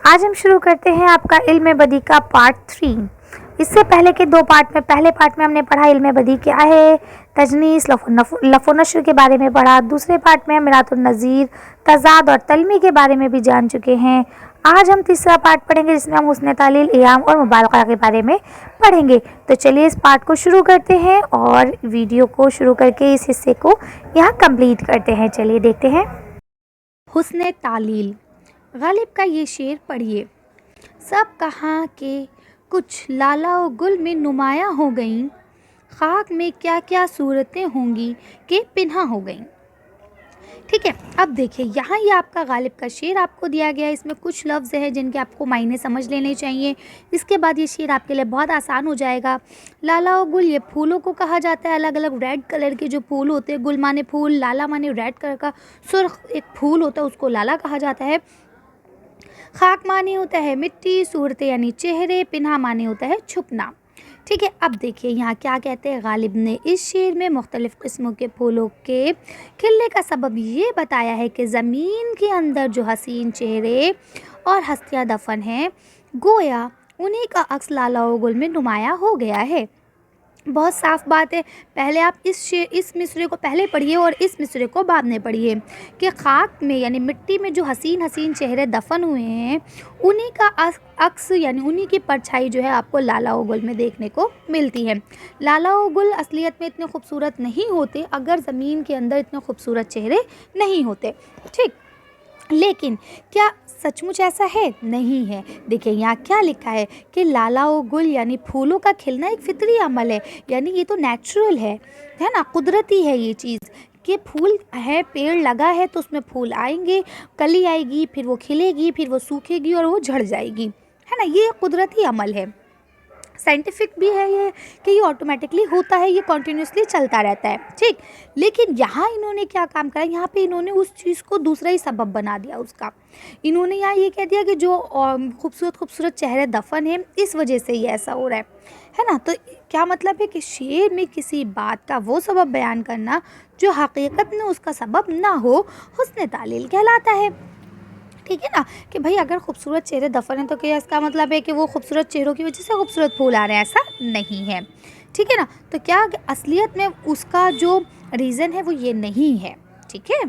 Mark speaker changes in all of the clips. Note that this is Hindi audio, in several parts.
Speaker 1: आज हम शुरू करते हैं आपका इल्म बदी का पार्ट 3। इससे पहले के दो पार्ट में, पहले पार्ट में हमने पढ़ा इल्म बदी क्या है, तजनीस, लफ़ो नश्र के बारे में पढ़ा। दूसरे पार्ट में हम मिरातुन नज़ीर, तज़ाद और तलमी के बारे में भी जान चुके हैं। आज हम तीसरा पार्ट पढ़ेंगे जिसमें हम हुस्न तालील, इयाम और मुबालगा के बारे में पढ़ेंगे। तो चलिए इस पार्ट को शुरू करते हैं और वीडियो को शुरू करके इस हिस्से को यहाँ कंप्लीट करते हैं। चलिए देखते हैं। हुस्न तालील, गालिब का ये शेर पढ़िए। सब कहाँ के कुछ लाला व गुल में नुमायाँ हो गईं, खाक में क्या क्या सूरतें होंगी कि पिन्हा हो गईं। ठीक है, अब देखिए यहाँ ये आपका गालिब का शेर आपको दिया गया है। इसमें कुछ लफ्ज़ हैं जिनके आपको मायने समझ लेने चाहिए। इसके बाद ये शेर आपके लिए बहुत आसान हो जाएगा। लाला व गुल, ये फूलों को कहा जाता है। अलग अलग रेड कलर के जो फूल होते हैं, गुल माने फूल, लाला माने रेड कलर का सुर्ख एक फूल होता है, उसको लाला कहा जाता है। खाक माने होता है मिट्टी, सूरत यानी चेहरे, पिन्हा माने होता है छुपना। ठीक है, अब देखिए यहाँ क्या कहते हैं। गालिब ने इस शेर में मुख्तलिफ़ किस्मों के फूलों के खिलने का सबब ये बताया है कि ज़मीन के अंदर जो हसीन चेहरे और हस्तियाँ दफन हैं, गोया उन्हीं का अक्स लाला व गुल में नुमाया हो गया है। बहुत साफ़ बात है। पहले आप इस मिसरे को पहले पढ़िए और इस मिसरे को बाद में पढ़िए कि खाक में यानी मिट्टी में जो हसीन हसीन चेहरे दफन हुए हैं, उन्हीं का अक्स यानी उन्हीं की परछाई जो है आपको लाला व गुल में देखने को मिलती है। लाला व गुल असलियत में इतने खूबसूरत नहीं होते अगर ज़मीन के अंदर इतने खूबसूरत चेहरे नहीं होते। ठीक, लेकिन क्या सचमुच ऐसा है? नहीं है। देखिए यहाँ क्या लिखा है कि लाला व गुल यानी फूलों का खिलना एक फितरी अमल है, यानी ये तो नेचुरल है ना, कुदरती है ये चीज़ कि फूल है, पेड़ लगा है तो उसमें फूल आएंगे, कली आएगी, फिर वो खिलेगी, फिर वो सूखेगी और वो झड़ जाएगी, है ना। ये कुदरती अमल है, साइंटिफिक भी है ये कि ये ऑटोमेटिकली होता है, ये कॉन्टीन्यूसली चलता रहता है। ठीक, लेकिन यहाँ इन्होंने क्या काम करा, यहाँ पे इन्होंने उस चीज़ को दूसरा ही सबब बना दिया उसका। इन्होंने यहाँ ये कह दिया कि जो खूबसूरत खूबसूरत चेहरे दफन है, इस वजह से ये ऐसा हो रहा है ना। तो क्या मतलब है कि शेर में किसी बात का वो सबब बयान करना जो हकीकत में उसका सबब ना हो, हुस्न तालील कहलाता है। ठीक है ना, कि भाई अगर खूबसूरत चेहरे दफन है तो क्या इसका मतलब है कि वो खूबसूरत चेहरों की वजह से खूबसूरत फूल आ रहे हैं? ऐसा नहीं है। ठीक है ना, तो क्या असलियत में उसका जो रीज़न है वो ये नहीं है। ठीक है,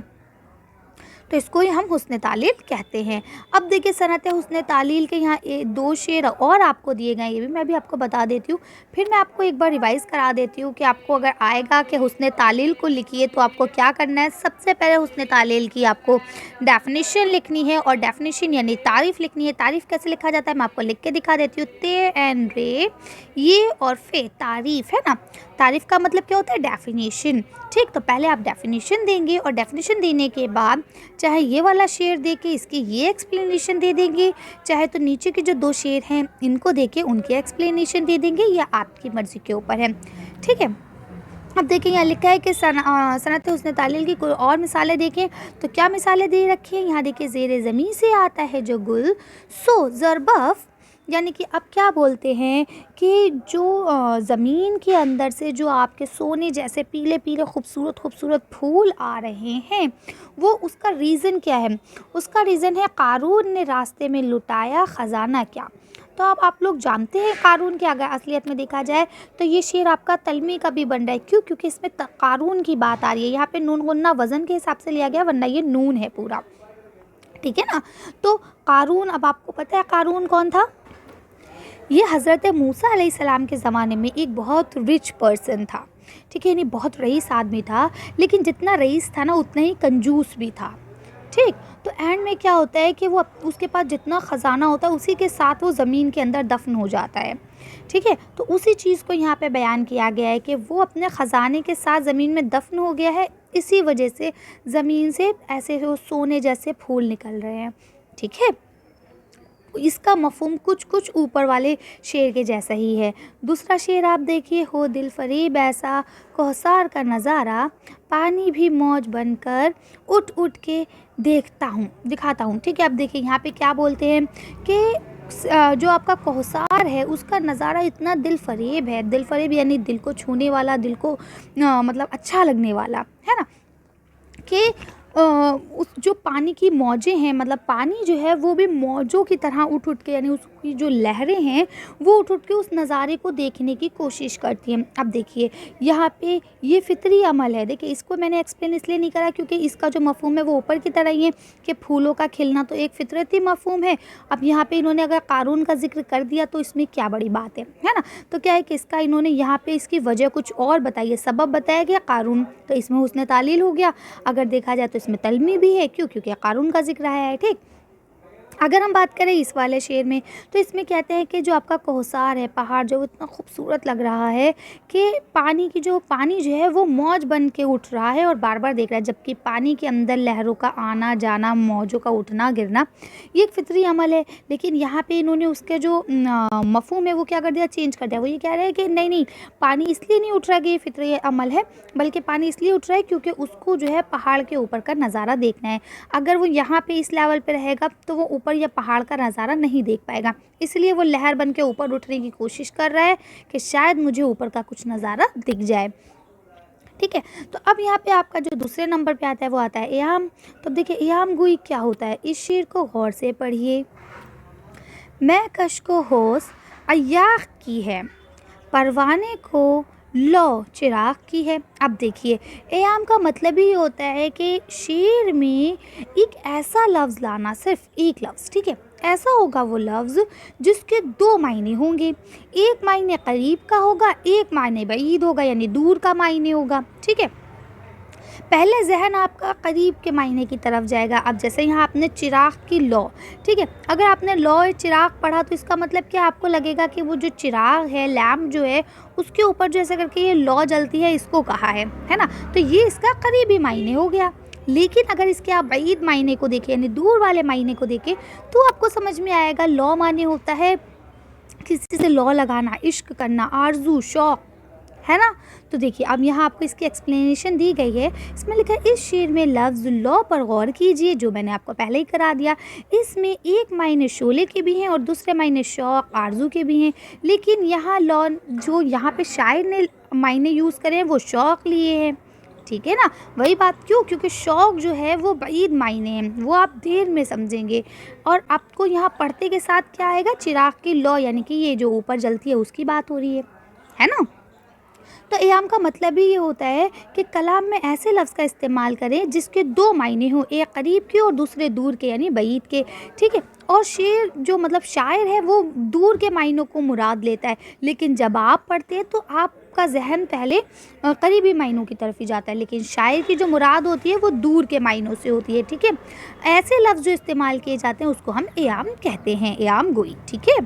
Speaker 1: तो इसको ही हम हुस्न तालील कहते हैं। अब देखिए सनत हुस्न तालील के यहाँ दो शेर और आपको दिए गए, ये भी मैं भी आपको बता देती हूँ। फिर मैं आपको एक बार रिवाइज़ करा देती हूँ कि आपको अगर आएगा कि हुस्न तालील को लिखिए तो आपको क्या करना है। सबसे पहले हुस्न तालील की आपको डेफिनेशन लिखनी है, और डेफिनेशन यानी तारीफ़ लिखनी है। तारीफ़ कैसे लिखा जाता है मैं आपको लिख के दिखा देती हूँ। ते एन रे, ये और फे, तारीफ़ है ना। तारीफ़ का मतलब क्या होता है? डेफिनेशन। ठीक, तो पहले आप डेफिनेशन देंगे और डेफिनेशन देने के बाद चाहे ये वाला शेर दे के इसकी ये एक्सप्लेनेशन दे देंगे, चाहे तो नीचे के जो दो शेर हैं इनको दे के उनकी एक्सप्लेनेशन दे देंगे, या आपकी मर्ज़ी के ऊपर है। ठीक है, अब देखिए यहाँ लिखा है कि सनत हुस्न तालील की कोई और मिसालें देखें तो क्या मिसालें दे रखी हैं। यहाँ देखिए, ज़ेरे ज़मीन से आता है जो गुल, सो ज़रबफ़, यानी कि अब क्या बोलते हैं कि जो ज़मीन के अंदर से जो आपके सोने जैसे पीले पीले खूबसूरत खूबसूरत फूल आ रहे हैं, वो उसका रीज़न क्या है? उसका रीज़न है क़ारून ने रास्ते में लुटाया ख़जाना क्या। तो अब आप लोग जानते हैं क़ारून की अगर असलियत में देखा जाए तो ये शेर आपका तलमी का भी बन रहा है। क्यों? क्योंकि इसमें क़ारून की बात आ रही है। यहाँ पे नून गुन्ना वज़न के हिसाब से लिया गया, वरना ये नून है पूरा। ठीक है ना, तो क़ारून, अब आपको पता है क़ारून कौन था? ये हज़रत मूसा अलैहिस्सलाम के ज़माने में एक बहुत रिच पर्सन था। ठीक है, यानी बहुत रईस आदमी था, लेकिन जितना रईस था ना उतना ही कंजूस भी था। ठीक, तो एंड में क्या होता है कि वो उसके पास जितना ख़जाना होता है उसी के साथ वो ज़मीन के अंदर दफन हो जाता है। ठीक है, तो उसी चीज़ को यहाँ पे बयान किया गया है कि वो अपने ख़जाने के साथ ज़मीन में दफन हो गया है, इसी वजह से ज़मीन से ऐसे वो सोने जैसे फूल निकल रहे हैं। ठीक है, इसका मफ़हूम कुछ कुछ ऊपर वाले शेर के जैसा ही है। दूसरा शेर आप देखिए, हो दिल फरीब ऐसा कोहसार का नज़ारा, पानी भी मौज बनकर उठ उठ के देखता हूँ दिखाता हूँ। ठीक है, अब देखिए यहाँ पे क्या बोलते हैं कि जो आपका कोहसार है उसका नज़ारा इतना दिल फरीब है। दिल फरीब यानी दिल को छूने वाला, दिल को मतलब अच्छा लगने वाला, है ना, कि उस जो पानी की मौजें हैं, मतलब पानी जो है वो भी मौजों की तरह उठ उठ के, यानी उसकी जो लहरें हैं वो उठ उठ के उस नज़ारे को देखने की कोशिश करती हैं। अब देखिए यहाँ पे ये फितरी अमल है। देखिए इसको मैंने एक्सप्लेन इसलिए नहीं करा क्योंकि इसका जो मफ़हूम है वो ऊपर की तरह ही है कि फूलों का खिलना तो एक फितरती मफ़हूम है। अब यहाँ पे इन्होंने अगर क़ारून का ज़िक्र कर दिया तो इसमें क्या बड़ी बात है ना। तो क्या है कि इसका इन्होंने यहाँ पे इसकी वजह कुछ और बताई है, सबब बताया गया क़ारून, तो इसमें हुस्न तालील हो गया। अगर देखा जाए तो इसमें तलमी भी है, क्यों? क्योंकि क़ारून का ज़िक्र आया है। ठीक, अगर हम बात करें इस वाले शेर में तो इसमें कहते हैं कि जो आपका कोहसार है, पहाड़ जो इतना खूबसूरत लग रहा है कि पानी जो है वो मौज बन के उठ रहा है और बार बार देख रहा है, जबकि पानी के अंदर लहरों का आना जाना, मौजों का उठना गिरना ये एक फितरी अमल है। लेकिन यहाँ पे इन्होंने उसके जो मफ़हूम है वो क्या कर दिया, चेंज कर दिया। वो ये कह रहे हैं कि नहीं, पानी इसलिए नहीं उठ रहा है कि ये फितरी अमल है, बल्कि पानी इसलिए उठ रहा है क्योंकि उसको जो है पहाड़ के ऊपर का नज़ारा देखना है। अगर वो यहाँ पे इस लेवल पे रहेगा तो वो ऊपर या पहाड़ का नज़ारा नहीं देख पाएगा, इसलिए वो लहर बन के ऊपर उठने की कोशिश कर रहा है कि शायद मुझे ऊपर का कुछ नज़ारा दिख जाए। ठीक है, तो अब यहाँ पे आपका जो दूसरे नंबर पे आता है वो आता है एयाम। तो अब देखिए एयाम गोई क्या होता है, इस शेर को गौर से पढ़िए। मैं कश को होश अय्याख की है, परवाने को लो चिराग की है। अब देखिए एयाम का मतलब ही होता है कि शेर में एक ऐसा लफ्ज़ लाना, सिर्फ एक लफ्ज़, ठीक है, ऐसा होगा वो लफ्ज़ जिसके दो मायने होंगे। एक मायने करीब का होगा, एक मायने बईद होगा, यानी दूर का मायने होगा। ठीक है, पहले जहन आपका करीब के मायने की तरफ जाएगा। अब जैसे यहाँ आपने चिराग की लौ, ठीक है, अगर आपने लौ चिराग पढ़ा तो इसका मतलब क्या, आपको लगेगा कि वो जो चिराग है, लैम्प जो है, उसके ऊपर जो ऐसे करके ये लौ जलती है, इसको कहा है ना। तो ये इसका करीबी मायने हो गया। लेकिन अगर इसके आप बईद मायने को देखें, यानी दूर वाले मायने को देखें, तो आपको समझ में आएगा लौ माने होता है किसी से लौ लगाना, इश्क करना, आरजू, शौक़, है ना। तो देखिए अब यहाँ आपको इसकी एक्सप्लेनेशन दी गई है। इसमें लिखा है इस शेर में लफ्ज़ लौ पर गौर कीजिए, जो मैंने आपको पहले ही करा दिया। इसमें एक मायने शोले के भी हैं और दूसरे मायने शौक़, आरजू के भी हैं। लेकिन यहाँ लौ जो यहाँ पे शायर ने मायने यूज़ करे हैं वो शौक़ लिए हैं, ठीक है ना। वही बात, क्यों? क्योंकि शौक़ जो है वो बईद मायने हैं, वो आप देर में समझेंगे। और आपको यहाँ पढ़ते के साथ क्या आएगा, चिराग की लौ, यानी कि ये जो ऊपर जलती है उसकी बात हो रही है ना। तो एयाम का मतलब ही ये होता है कि कलाम में ऐसे लफ्ज़ का इस्तेमाल करें जिसके दो मायने हों, एक करीब के और दूसरे दूर के, यानी बईद के। ठीक है, और शेर जो मतलब शायर है वो दूर के मायनों को मुराद लेता है, लेकिन जब आप पढ़ते हैं तो आपका जहन पहले करीबी मायनों की तरफ ही जाता है, लेकिन शायर की जो मुराद होती है वो दूर के मायनों से होती है। ठीक है, ऐसे लफ्ज़ जो इस्तेमाल किए जाते हैं उसको हम एयाम कहते हैं, एयाम गोई। ठीक है,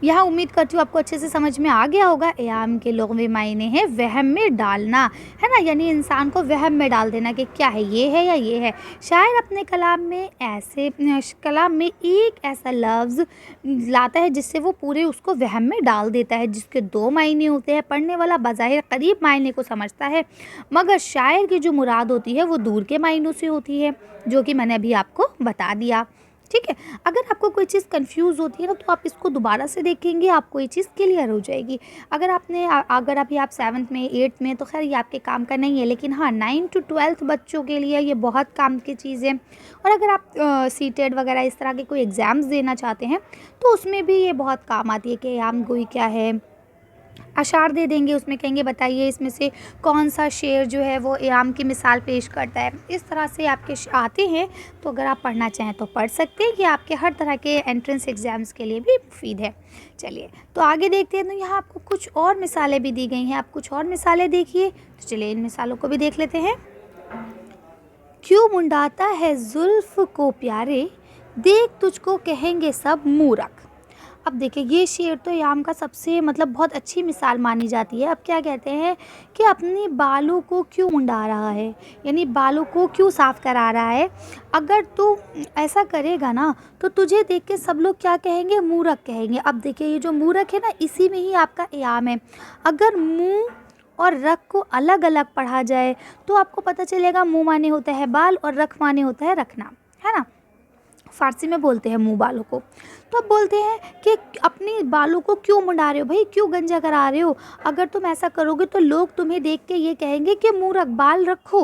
Speaker 1: यह उम्मीद करती हूँ आपको अच्छे से समझ में आ गया होगा। एयाम के लुग़वी मायने हैं वहम में डालना, है ना, यानी इंसान को वहम में डाल देना कि क्या है या ये है। शायर अपने कलाम में एक ऐसा लफ्ज़ लाता है जिससे वो पूरे उसको वहम में डाल देता है, जिसके दो मायने होते हैं। पढ़ने वाला बज़ाहिर करीब मायने को समझता है, मगर शायर की जो मुराद होती है वो दूर के मायनों से होती है, जो कि मैंने अभी आपको बता दिया। ठीक है, अगर आपको कोई चीज़ कंफ्यूज होती है ना तो आप इसको दोबारा से देखेंगे, आपको ये चीज़ क्लियर हो जाएगी। अगर अभी आप 7th में 8th में, तो खैर ये आपके काम का नहीं है, लेकिन हाँ 9th to 12th बच्चों के लिए ये बहुत काम की चीज़ है। और अगर आप सीटेट वगैरह इस तरह के कोई एग्ज़ाम्स देना चाहते हैं तो उसमें भी ये बहुत काम आती है कि एयाम गोई क्या है। अशार दे देंगे, उसमें कहेंगे बताइए इसमें से कौन सा शेर जो है वो एयाम की मिसाल पेश करता है। इस तरह से आपके आते हैं, तो अगर आप पढ़ना चाहें तो पढ़ सकते हैं, कि आपके हर तरह के एंट्रेंस एग्ज़ाम्स के लिए भी मुफीद है। चलिए तो आगे देखते हैं। तो यहाँ आपको कुछ और मिसालें भी दी गई हैं, आप कुछ और मिसालें देखिए। तो चलिए इन मिसालों को भी देख लेते हैं। क्यों मुंडाता है जुल्फ़ को प्यारे, देख तुझको कहेंगे सब मूरख। अब देखिए ये शेर तो एयाम का सबसे मतलब बहुत अच्छी मिसाल मानी जाती है। अब क्या कहते हैं कि अपने बालों को क्यों मुंडा रहा है, यानी बालों को क्यों साफ़ करा रहा है। अगर तू ऐसा करेगा ना तो तुझे देख के सब लोग क्या कहेंगे, मूरख कहेंगे। अब देखिए ये जो मूरख है ना, इसी में ही आपका एयाम है। अगर मुँह और रख को अलग अलग पढ़ा जाए तो आपको पता चलेगा मुँह माने होता है बाल और रख माने होता है रखना, है ना। फ़ारसी में बोलते हैं मुँह बालों को। तो अब बोलते हैं कि अपने बालों को क्यों मुंडा रहे हो भाई, क्यों गंजा करा रहे हो। अगर तुम ऐसा करोगे तो लोग तुम्हें देख के ये कहेंगे कि मूरख, बाल रखो।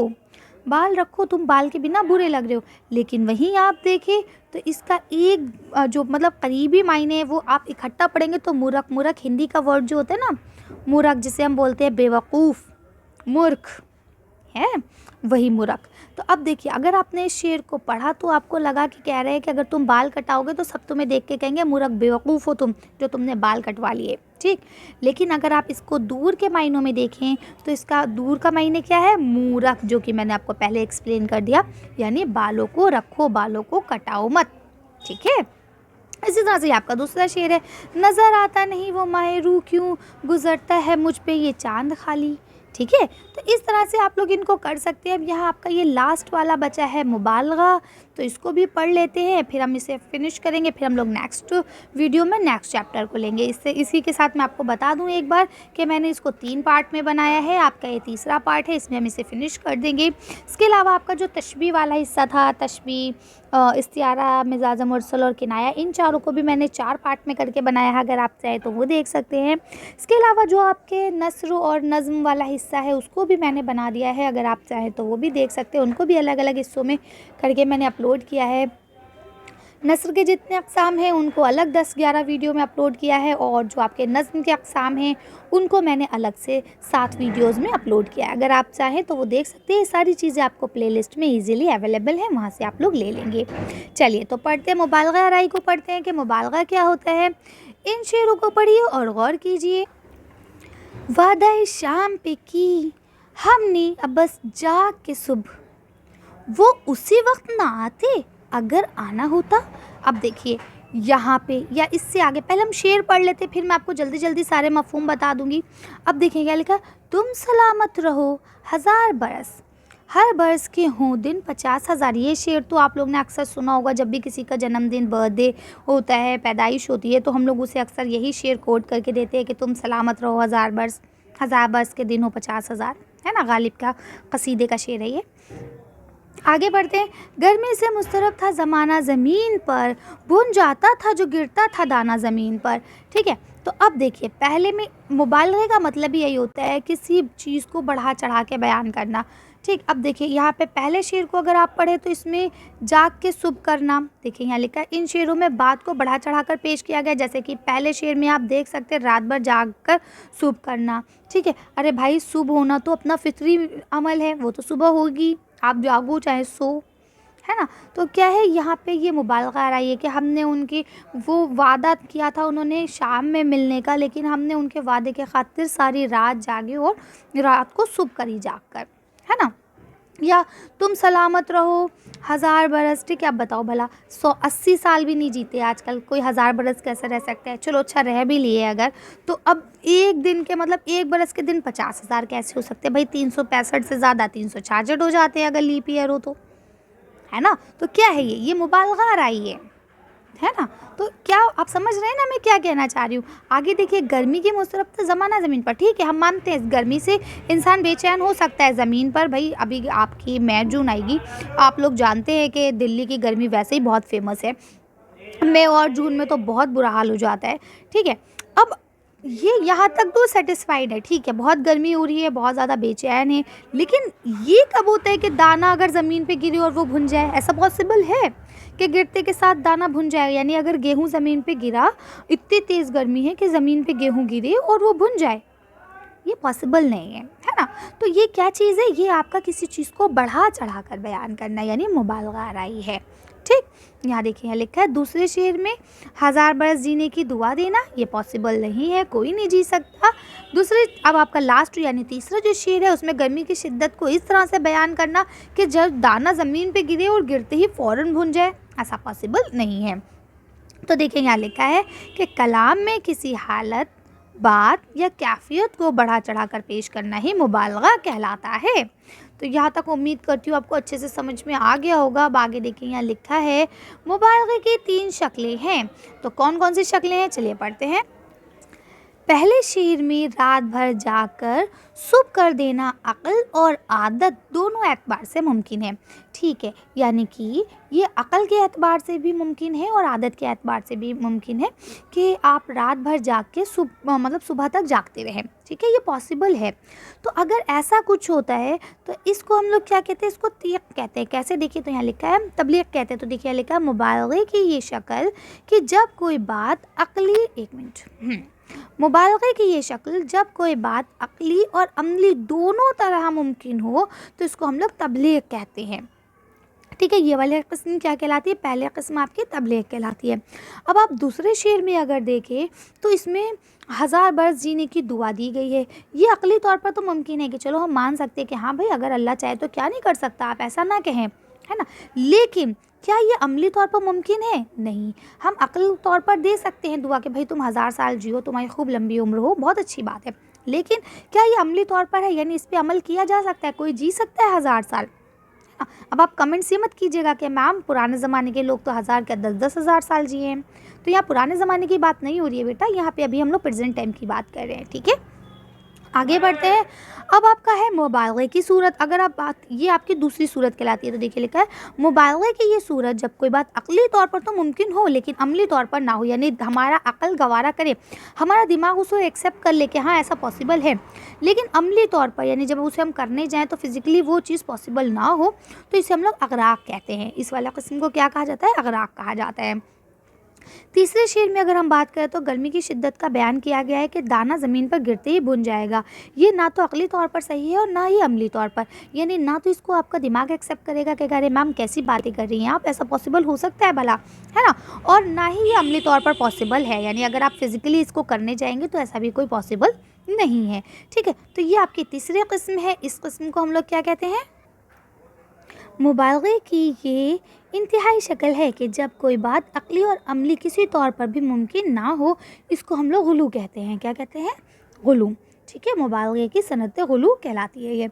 Speaker 1: बाल रखो, तुम बाल के बिना बुरे लग रहे हो। लेकिन वहीं आप देखें तो इसका एक जो मतलब करीबी मायने है वो आप इकट्ठा पढ़ेंगे तो मूर्ख, मूर्ख हिंदी का वर्ड जो होता है ना, मूर्ख, जिसे हम बोलते हैं बेवकूफ़, मूर्ख है, वही मूर्ख। तो अब देखिए, अगर आपने इस शेर को पढ़ा तो आपको लगा कि कह रहे हैं कि अगर तुम बाल कटाओगे तो सब तुम्हें देख के कहेंगे मूर्ख, बेवकूफ़ हो तुम जो तुमने बाल कटवा लिए, ठीक। लेकिन अगर आप इसको दूर के मायनों में देखें तो इसका दूर का मायने क्या है, मूर्ख, जो कि मैंने आपको पहले एक्सप्लेन कर दिया, यानी बालों को रखो, बालों को कटाओ मत, ठीक है। इसी तरह से आपका दूसरा शेर है, नज़र आता नहीं वो माहे रूह क्यों, गुजरता है मुझ पे ये चांद खाली, ठीक है। तो इस तरह से आप लोग इनको कर सकते हैं। अब यहाँ आपका ये लास्ट वाला बचा है मुबालगा, तो इसको भी पढ़ लेते हैं, फिर हम इसे फिनिश करेंगे, फिर हम लोग नेक्स्ट वीडियो में नेक्स्ट चैप्टर को लेंगे। इसी के साथ मैं आपको बता दूं एक बार कि मैंने इसको 3 पार्ट में बनाया है, आपका ये तीसरा पार्ट है, इसमें हम इसे फिनिश कर देंगे। इसके अलावा आपका जो तशबीह वाला हिस्सा था, तशबीह, इस्तिआरा, मिजाज मुरसल और किनाया, इन चारों को भी मैंने 4 पार्ट में करके बनाया है, अगर आप चाहें तो वो देख सकते हैं। इसके अलावा जो आपके नस्र और नज़्म वाला हिस्सा है उसको भी मैंने बना दिया है, अगर आप चाहें तो वो भी देख सकते हैं, उनको भी अलग अलग हिस्सों में करके मैंने अपलोड किया है। नस्र के जितने अक़साम हैं उनको अलग 10-11 वीडियो में अपलोड किया है, और जो आपके नज़्म के अक़साम हैं उनको मैंने अलग से 7 वीडियोज़ में अपलोड किया है। अगर आप चाहें तो वो देख सकते हैं, सारी चीज़ें आपको प्लेलिस्ट में ईज़िली अवेलेबल है, वहाँ से आप लोग ले लेंगे। चलिए तो पढ़ते हैं, मुबालगा आराई को पढ़ते हैं कि मुबालगा क्या होता है। इन शेरों को पढ़िए और गौर कीजिए। वादा शाम पे की हमने अब बस जाग के सुबह, वो उसी वक्त ना आते अगर आना होता। अब देखिए यहाँ पे या इससे आगे, पहले हम शेर पढ़ लेते, फिर मैं आपको जल्दी जल्दी सारे मफ़हूम बता दूंगी। अब देखिए क्या लिखा, तुम सलामत रहो 1000 बरस, हर बरस के हों दिन 50,000। ये शेर तो आप लोग ने अक्सर सुना होगा, जब भी किसी का जन्मदिन, बर्थडे होता है, पैदाइश होती है, तो हम लोग उसे अक्सर यही शेर कोट करके देते हैं कि तुम सलामत रहो 1000 बरस, 1000 बरस के दिन हो 50,000, है ना। गालिब का कसीदे का शेर है ये। आगे बढ़ते हैं। गर्मी से मुस्तरब था ज़माना ज़मीन पर, बुन जाता था जो गिरता था दाना ज़मीन पर, ठीक है। तो अब देखिए, पहले में मुबालगे का मतलब ही यही होता है किसी चीज़ को बढ़ा चढ़ा के बयान करना, ठीक। अब देखिए यहाँ पे पहले शेर को अगर आप पढ़े तो इसमें जाग के सुबह करना, देखिए यहाँ लिखा है, इन शेरों में बात को बढ़ा चढ़ा कर पेश किया गया। जैसे कि पहले शेर में आप देख सकते हैं रात भर जाग कर सुबह करना, ठीक है। अरे भाई, सुबह होना तो अपना फितरी अमल है, वो तो सुबह होगी, आप जागो चाहे सो, है ना। तो क्या है यहाँ पे ये मुबालगा आ रही है कि हमने उनकी वो वादा किया था उन्होंने शाम में मिलने का, लेकिन हमने उनके वादे के खातिर सारी रात जागे और रात को सुबह करी जाग कर, है ना। या तुम सलामत रहो 1000 बरस, ठीक है। अब बताओ भला 180 साल भी नहीं जीते आजकल, कोई 1000 बरस कैसे रह सकता है। चलो अच्छा रह भी लिए अगर, तो अब एक दिन के मतलब एक बरस के दिन 50,000 कैसे हो सकते हैं भाई। 365 से ज़्यादा 366 हो जाते हैं अगर लीप ईयर हो तो, है ना। तो क्या है ये मुबालगा आ रही है ना। तो क्या आप समझ रहे हैं ना मैं क्या कहना चाह रही हूँ। आगे देखिए, गर्मी की मुस्तरब तो ज़माना ज़मीन पर, ठीक है, हम मानते हैं गर्मी से इंसान बेचैन हो सकता है ज़मीन पर। भाई अभी आपकी मई जून आएगी, आप लोग जानते हैं कि दिल्ली की गर्मी वैसे ही बहुत फेमस है, मई और जून में तो बहुत बुरा हाल हो जाता है, ठीक है। अब ये यहाँ तक तो सेटिस्फाइड है, ठीक है, बहुत गर्मी हो रही है, बहुत ज़्यादा बेचैन है, लेकिन ये कब होता है कि दाना अगर ज़मीन पे गिरे और वो भुन जाए। ऐसा पॉसिबल है कि गिरते के साथ दाना भुन जाए, यानी अगर गेहूं ज़मीन पे गिरा, इतनी तेज़ गर्मी है कि ज़मीन पे गेहूं गिरे और वो भुन जाए, ये पॉसिबल नहीं है ना। तो ये क्या चीज़ है, ये आपका किसी चीज़ को बढ़ा चढ़ा कर बयान करना, यानी मुबालगा आ रही है, ठीक। यहाँ देखिए, यहाँ लिखा है दूसरे शेर में 1000 बरस जीने की दुआ देना, ये पॉसिबल नहीं है, कोई नहीं जी सकता। दूसरे, अब आपका लास्ट यानी तीसरा जो शेर है उसमें गर्मी की शिद्दत को इस तरह से बयान करना कि जब दाना ज़मीन पे गिरे और गिरते ही फ़ौरन भुन जाए, ऐसा पॉसिबल नहीं है। तो देखिए यहाँ लिखा है कि कलाम में किसी हालत, बात या कैफियत को बढ़ा चढ़ा कर पेश करना ही मुबालगा कहलाता है। तो यहाँ तक उम्मीद करती हूँ आपको अच्छे से समझ में आ गया होगा। अब आगे देखिए, यहाँ लिखा है मुबालगे की 3 शक्लें हैं। तो कौन कौन सी शक्लें हैं, चलिए पढ़ते हैं। पहले शेर में रात भर जाकर सुबह कर देना अक्ल और आदत दोनों एतबार से मुमकिन है। ठीक है, यानी कि ये अक्ल के एतबार से भी मुमकिन है और आदत के एतबार से भी मुमकिन है कि आप रात भर जाग के सुबह तक जागते रहें। ठीक है, ये पॉसिबल है। तो अगर ऐसा कुछ होता है तो इसको हम लोग क्या कहते हैं, इसको तीक़ कहते हैं। कैसे, देखिए तो यहाँ लिखा है तबलीग कहते हैं। तो देखिए लिखा है मुबालगे की ये शक्ल कि जब कोई बात अक्ली, एक मिनट, मुबालगे की ये शक्ल जब कोई बात अक्ली और अमली दोनों तरह मुमकिन हो तो इसको हम लोग तबलीग कहते हैं। ठीक है, ये वाली किस्म क्या कहलाती है, पहले किस्म आपकी तबलीग कहलाती है। अब आप दूसरे शेर में अगर देखें तो इसमें 1000 बरस जीने की दुआ दी गई है। ये अक्ली तौर पर तो मुमकिन है कि चलो हम मान सकते हैं कि हाँ भाई अगर अल्लाह चाहे तो क्या नहीं कर सकता, आप ऐसा ना कहें, है ना। लेकिन क्या ये अमली तौर पर मुमकिन है? नहीं। हम अक्ल तौर पर दे सकते हैं दुआ कि भाई तुम 1000 साल जियो, तुम्हारी खूब लंबी उम्र हो, बहुत अच्छी बात है। लेकिन क्या ये अमली तौर पर है, यानी इस पर अमल किया जा सकता है, कोई जी सकता है 1000 साल? अब आप कमेंट्स ये मत कीजिएगा कि मैम पुराने ज़माने के लोग तो 1000 क्या 10-10 हज़ार साल जिए हैं। तो यहाँ पुराने ज़माने की बात नहीं हो रही है बेटा, यहाँ पे अभी हम लोग प्रेजेंट टाइम की बात कर रहे हैं। ठीक है, आगे बढ़ते हैं। अब आपका है मुबालगे की सूरत। अगर आप बात, ये आपकी दूसरी सूरत कहलाती है। तो देखिए लिखा है मुबालगे की ये सूरत जब कोई बात अक्ली तौर पर तो मुमकिन हो लेकिन अमली तौर पर ना हो, यानी हमारा अक्ल गवारा करे, हमारा दिमाग उसको एक्सेप्ट कर ले कि हाँ ऐसा पॉसिबल है, लेकिन अमली तौर पर यानी जब उसे हम करने जाएँ तो फिज़िकली वो चीज़ पॉसिबल ना हो, तो इसे हम लोग अगराक कहते हैं। इस वाला किस्म को क्या कहा जाता है, अगराक कहा जाता है। तीसरे शेर में अगर हम बात करें तो गर्मी की शिद्दत का बयान किया गया है कि दाना ज़मीन पर गिरते ही बुन जाएगा। ये ना तो अक्ली तौर पर सही है और ना ही अमली तौर पर, यानी ना तो इसको आपका दिमाग एक्सेप्ट करेगा कि अरे मैम कैसी बातें कर रही हैं आप, ऐसा पॉसिबल हो सकता है भला, है ना, और ना ही ये अमली तौर पर पॉसिबल है, यानी अगर आप फिज़िकली इसको करने जाएंगे तो ऐसा भी कोई पॉसिबल नहीं है। ठीक है, तो ये आपकी तीसरी किस्म है। इस किस्म को हम लोग क्या कहते हैं, मुबालगे की ये इंतहाई शक्ल है कि जब कोई बात अक्ली और अमली किसी तौर पर भी मुमकिन ना हो, इसको हम लोग गुलू कहते हैं। क्या कहते हैं, गुलू। ठीक है, मुबालगे की सनत गुलू कहलाती है ये।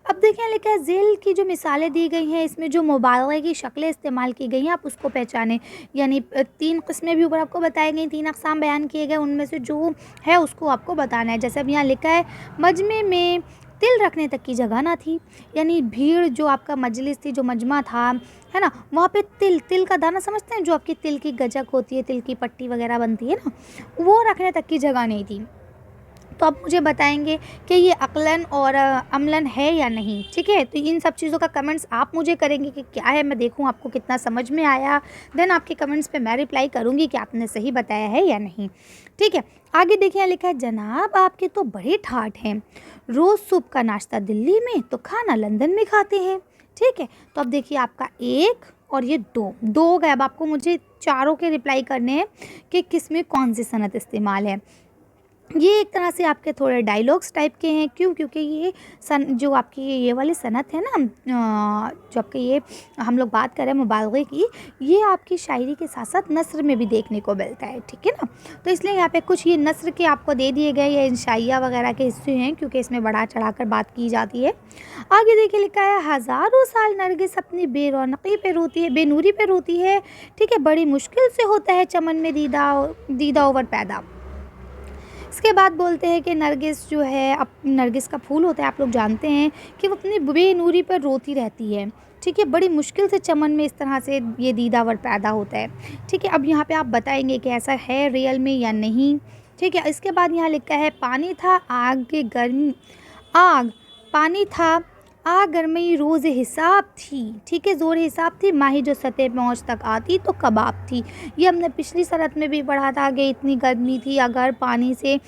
Speaker 1: अब देखिए लिखा है झेल की जो मिसालें दी गई हैं इसमें जो मुबालगे की शक्लें इस्तेमाल की गई हैं आप उसको पहचानें, यानी 3 किस्में भी ऊपर आपको बताई गई, 3 अक़साम बयान किए गए, उनमें से जो है उसको आपको बताना है। जैसे अब यहाँ लिखा है मजमे में तिल रखने तक की जगह ना थी, यानी भीड़ जो आपका मजलिस थी, जो मजमा था, है ना, वहाँ पे तिल का दाना समझते हैं, जो आपकी तिल की गजक होती है, तिल की पट्टी वगैरह बनती है ना, वो रखने तक की जगह नहीं थी। तो आप मुझे बताएंगे कि ये अक्लन और अमलन है या नहीं। ठीक है, तो इन सब चीज़ों का कमेंट्स आप मुझे करेंगे कि क्या है, मैं देखूं आपको कितना समझ में आया, देन आपके कमेंट्स पे मैं रिप्लाई करूंगी कि आपने सही बताया है या नहीं। ठीक है, आगे देखिए लिखा है जनाब आपके तो बड़े ठाठ हैं, रोज़ सुबह का नाश्ता दिल्ली में तो खाना लंदन में खाते हैं। ठीक है, तो अब देखिए आपका 1 और ये 2 गए। अब आपको मुझे चारों के रिप्लाई करने हैं कि किस में कौन सी सनत इस्तेमाल है। ये एक तरह से आपके थोड़े डायलॉग्स टाइप के हैं, क्यों, क्योंकि ये जो आपकी ये वाली सनत है ना, जो आपके ये हम लोग बात करें मुबालगे की, ये आपकी शायरी के साथ साथ नस्र में भी देखने को मिलता है। ठीक है ना, तो इसलिए यहाँ पे कुछ ये नस्र के आपको दे दिए गए, ये इंशाइया वगैरह के हिस्से हैं, क्योंकि इसमें बढ़ा चढ़ा कर बात की जाती है। आगे देखिए लिखा है हज़ारों साल नरगिस अपनी बेरौनकी पे रोती है, बेनूरी पे रोती है। ठीक है, बड़ी मुश्किल से होता है चमन में दीदा ओवर पैदा। इसके बाद बोलते हैं कि नरगिस जो है, अब नरगिस का फूल होता है, आप लोग जानते हैं कि वो अपनी बेनूरी पर रोती रहती है। ठीक है, बड़ी मुश्किल से चमन में इस तरह से ये दीदावर पैदा होता है। ठीक है, अब यहाँ पे आप बताएंगे कि ऐसा है रियल में या नहीं। ठीक है, इसके बाद यहाँ लिखा है पानी था पानी था आग गर्मी रोज़ हिसाब थी। ठीक है, ज़ोर हिसाब थी, माही जो सतह पहुँच तक आती तो कबाब थी। ये हमने पिछली सरत में भी पढ़ा था कि इतनी गर्मी थी, अगर पानी से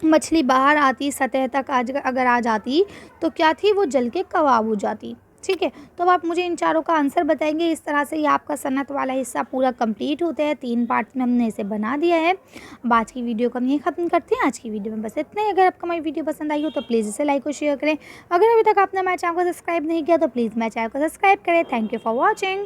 Speaker 1: मछली बाहर आती सतह तक अगर आ जाती तो क्या थी, वो जल के कबाब हो जाती। ठीक है, तो अब आप मुझे इन चारों का आंसर बताएंगे। इस तरह से ये आपका सनत वाला हिस्सा पूरा कंप्लीट होता है। 3 पार्ट्स में हमने इसे बना दिया है। अब आज की वीडियो को हम यहीं ख़त्म करते हैं। आज की वीडियो में बस इतना ही। अगर आपको हमारी वीडियो पसंद आई हो तो प्लीज़ इसे लाइक और शेयर करें। अगर अभी तक आपने हमारे चैनल को सब्सक्राइब नहीं किया तो प्लीज़ मेरे चैनल को सब्सक्राइब करें। Thank you for watching.